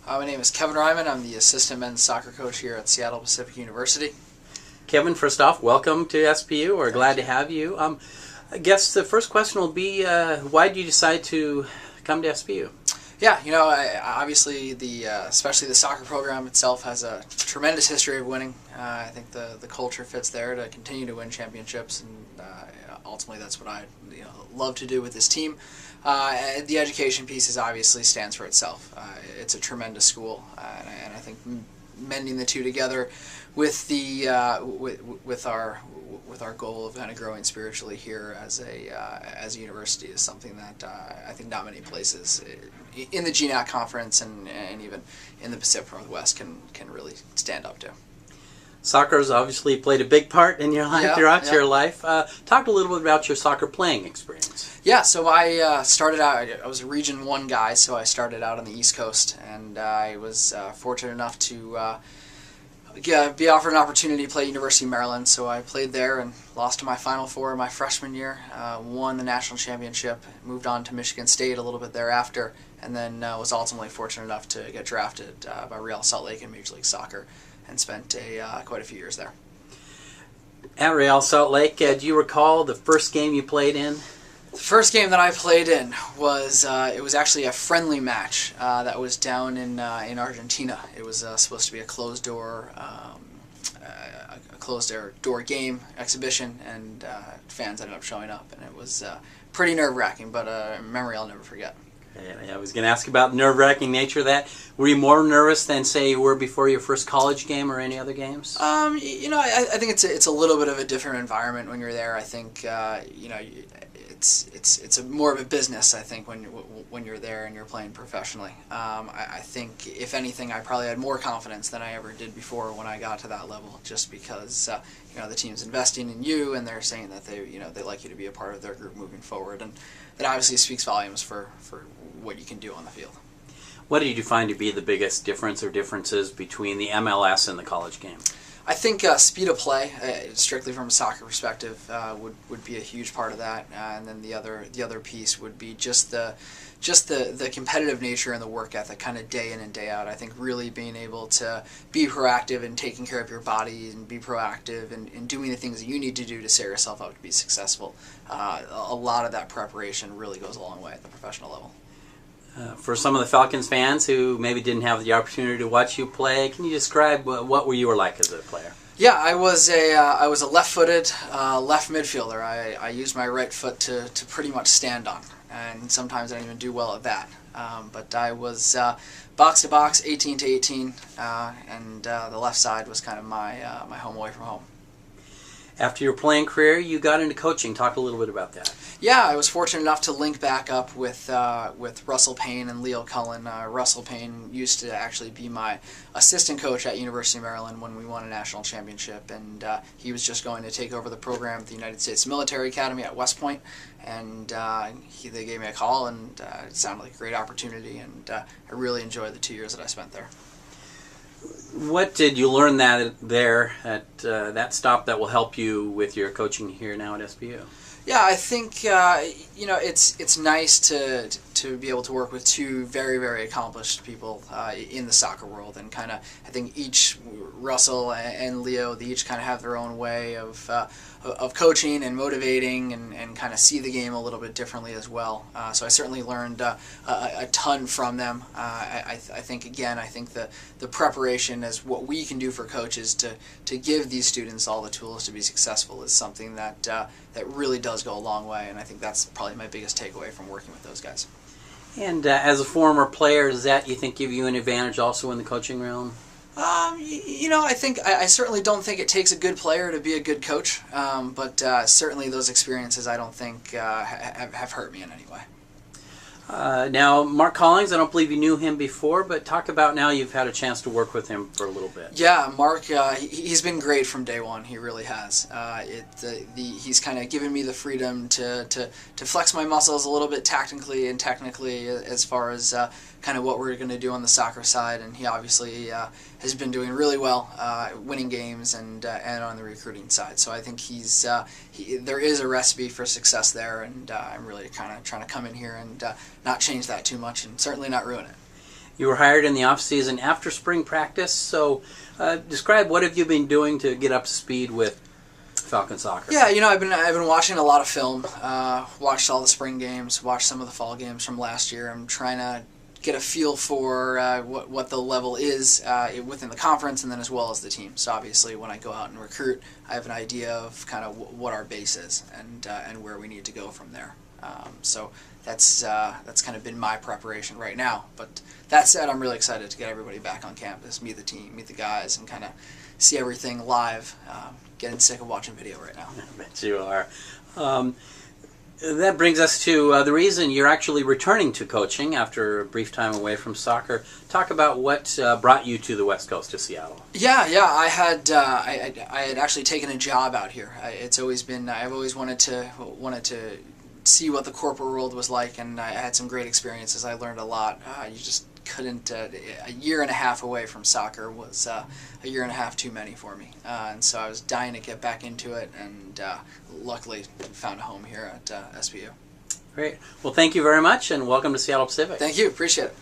My name is Kevin Reiman. I'm the assistant men's soccer coach here at Seattle Pacific University. Kevin, first off, welcome to SPU. We're glad to have you. I guess the first question will be, why did you decide to come to SPU? Yeah, obviously especially the soccer program itself has a tremendous history of winning. I think the culture fits there to continue to win championships, and ultimately that's what I love to do with this team. The education piece obviously stands for itself. It's a tremendous school, and I think mending the two together with the with our goal of kind of growing spiritually here as a university is something that I think not many places in the GNAC conference and even in the Pacific Northwest can really stand up to. Soccer's obviously played a big part in your life, throughout your life. Talk a little bit about your soccer playing experience. Yeah, so I started out, I was a Region 1 guy, so I started out on the East Coast, and I was fortunate enough to be offered an opportunity to play at University of Maryland, so I played there and lost to my Final Four my freshman year, won the national championship, moved on to Michigan State a little bit thereafter, and then was ultimately fortunate enough to get drafted by Real Salt Lake in Major League Soccer and spent quite a few years there. At Real Salt Lake, do you recall the first game you played in? The first game that I played in was it was actually a friendly match that was down in Argentina. It was supposed to be a closed door game exhibition, and fans ended up showing up, and it was pretty nerve-wracking, but a memory I'll never forget. I was going to ask about the nerve-wracking nature of that. Were you more nervous than, say, you were before your first college game or any other games? I think it's a little bit of a different environment when you're there. I think it's more of a business, I think, when you're there and you're playing professionally. I think, if anything, I probably had more confidence than I ever did before when I got to that level, just because the team's investing in you, and they're saying that they like you to be a part of their group moving forward, and that obviously speaks volumes for what you can do on the field. What did you find to be the biggest difference or differences between the MLS and the college game? I think speed of play, strictly from a soccer perspective, would be a huge part of that, and then the other piece would be just the competitive nature and the work ethic, kind of day in and day out. I think really being able to be proactive in taking care of your body and be proactive in doing the things that you need to do to set yourself up to be successful. A lot of that preparation really goes a long way at the professional level. For some of the Falcons fans who maybe didn't have the opportunity to watch you play, can you describe what you were like as a player? Yeah, I was a left-footed left midfielder. I used my right foot to pretty much stand on, and sometimes I didn't even do well at that. But I was box to box, 18 to 18, and the left side was kind of my home away from home. After your playing career, you got into coaching. Talk a little bit about that. Yeah, I was fortunate enough to link back up with Russell Payne and Leo Cullen. Russell Payne used to actually be my assistant coach at University of Maryland when we won a national championship, and he was just going to take over the program at the United States Military Academy at West Point, and they gave me a call, and it sounded like a great opportunity, and I really enjoyed the 2 years that I spent there. What did you learn at that stop that will help you with your coaching here now at SPU? Yeah, I think it's nice to be able to work with two very, very accomplished people in the soccer world, and kind of I think each, Russell and Leo, they each kind of have their own way of coaching and motivating and kind of see the game a little bit differently as well. So I certainly learned a ton from them. I think the preparation as what we can do for coaches to give these students all the tools to be successful is something that really does go a long way, and I think that's probably my biggest takeaway from working with those guys. And as a former player, does that, you think, give you an advantage also in the coaching realm? I certainly don't think it takes a good player to be a good coach, but certainly those experiences I don't think have hurt me in any way. Now, Mark Collins, I don't believe you knew him before, but talk about now you've had a chance to work with him for a little bit. Yeah, Mark, he's been great from day one. He really has. He's kind of given me the freedom to flex my muscles a little bit tactically and technically as far as kind of what we're going to do on the soccer side, and he obviously has been doing really well, winning games and on the recruiting side. So I think there is a recipe for success there, and I'm really kind of trying to come in here and not change that too much, and certainly not ruin it. You were hired in the off season after spring practice. So, describe what have you been doing to get up to speed with Falcon soccer? Yeah, I've been watching a lot of film. Watched all the spring games. Watched some of the fall games from last year. I'm trying to get a feel for what the level is within the conference, and then as well as the team. So obviously, when I go out and recruit, I have an idea of kind of what our base is and where we need to go from there. So that's kind of been my preparation right now. But that said, I'm really excited to get everybody back on campus, meet the team, meet the guys, and kind of see everything live. Getting sick of watching video right now. I bet you are. That brings us to the reason you're actually returning to coaching after a brief time away from soccer. Talk about what brought you to the West Coast to Seattle. Yeah. I had actually taken a job out here. I've always wanted to see what the corporate world was like, and I had some great experiences. I learned a lot. You just couldn't. A year and a half away from soccer was a year and a half too many for me, and so I was dying to get back into it, and luckily found a home here at SPU. Great. Well, thank you very much, and welcome to Seattle Pacific. Thank you. Appreciate it.